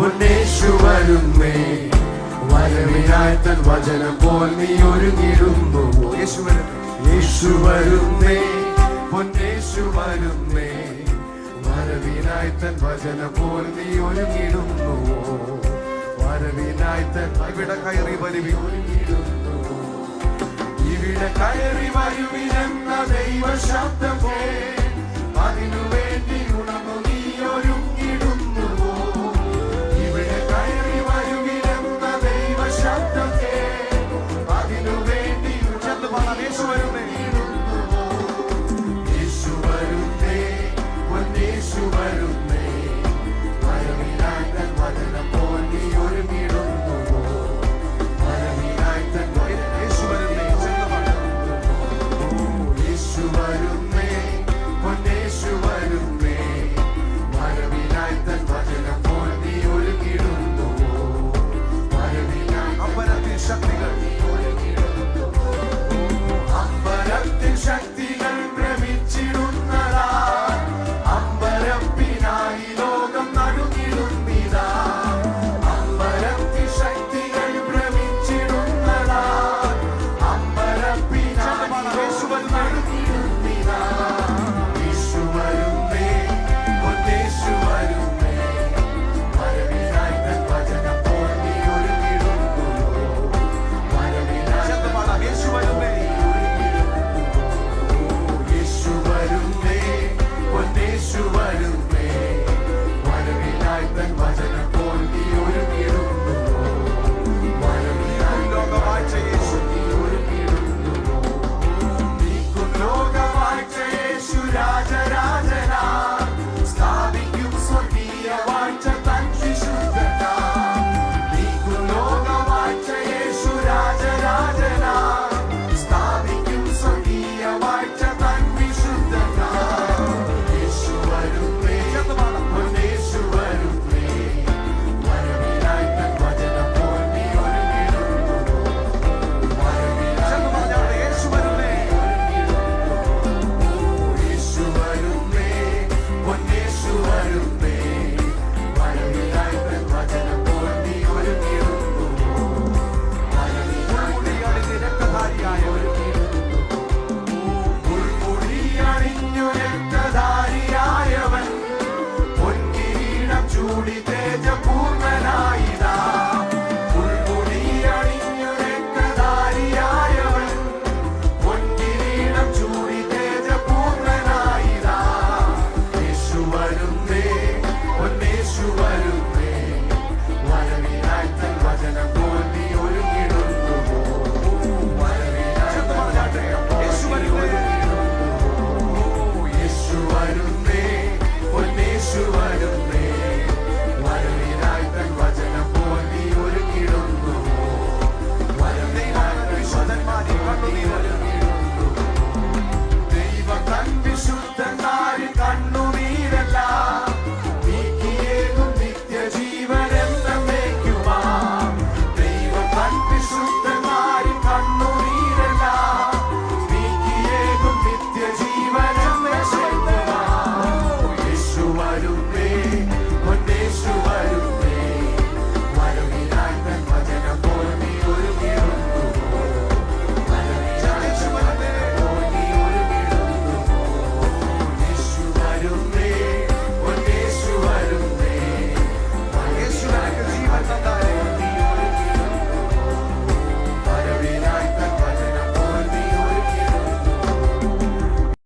പൊന്നേശു വരുന്നേ, വരവിനായി തൻ വചനം പോൽ നീ ഒരുങ്ങിടുന്നു. യേശു വരുന്നേ, പൊന്നേശു വരുന്നേ, വരവിനായി തൻ വചനം പോൽ നീ ഒരുങ്ങിടുന്നു. വരവിനായി തൻ ഇവിടെ കയറി വരുവി ഒരുങ്ങിടുന്നു. ഇവിടെ കയറി വരുവിനെന്ന ദൈവ ശബ്ദം അതിനു വേണ്ടി ഉണർന്നു നീ ഒരുങ്ങിടുന്നുവോ? ഇവിടെ കയറി വരുവിനെന്ന ദൈവ ശബ്ദം അതിനു വേണ്ടി യേശു വരുന്നേ, യേശു വരുന്നേ, പൊന്നേശു വരുന്നേ, വരവിനായി തൻ വചനം പോൽ നീ ഒരുങ്ങിടുന്നുവോ? വരവിനായി തൻ യേശു വരുന്നേ, യേശു വരുന്നേ, പൊന്നേശു വരുന്നേ, വരവിനായി തൻ വചനം പോൽ നീ ഒരുങ്ങിടുന്നുവോ? വരവിനായി അമ്പരത്തിൻ ശക്തികൾ അമ്പരത്തിൻ ശക്തികൾ ഭ്രമിച്ചിടുന്നതാ, അമ്പരപ്പിനായി ലോകം നടുങ്ങിടുന്നിതാ. അമ്പരത്തിൻ ശക്തികൾ ഭ്രമിച്ചിടുന്നതാ, അമ്പരപ്പിനായി ലോകം നടുങ്ങിടുന്നിതാ. യേശു വരുന്നേ, പൊന്നേശു വരുന്നേ, വരവിനായി തൻ വചനം പോൽ നീ ഒരുങ്ങിടുന്നുവോ? വരവിനായി യേശു വരുന്നേ, യേശു വരുന്നേ, പൊന്നേശു വരുന്നേ, വരവിനായി തൻ വചനം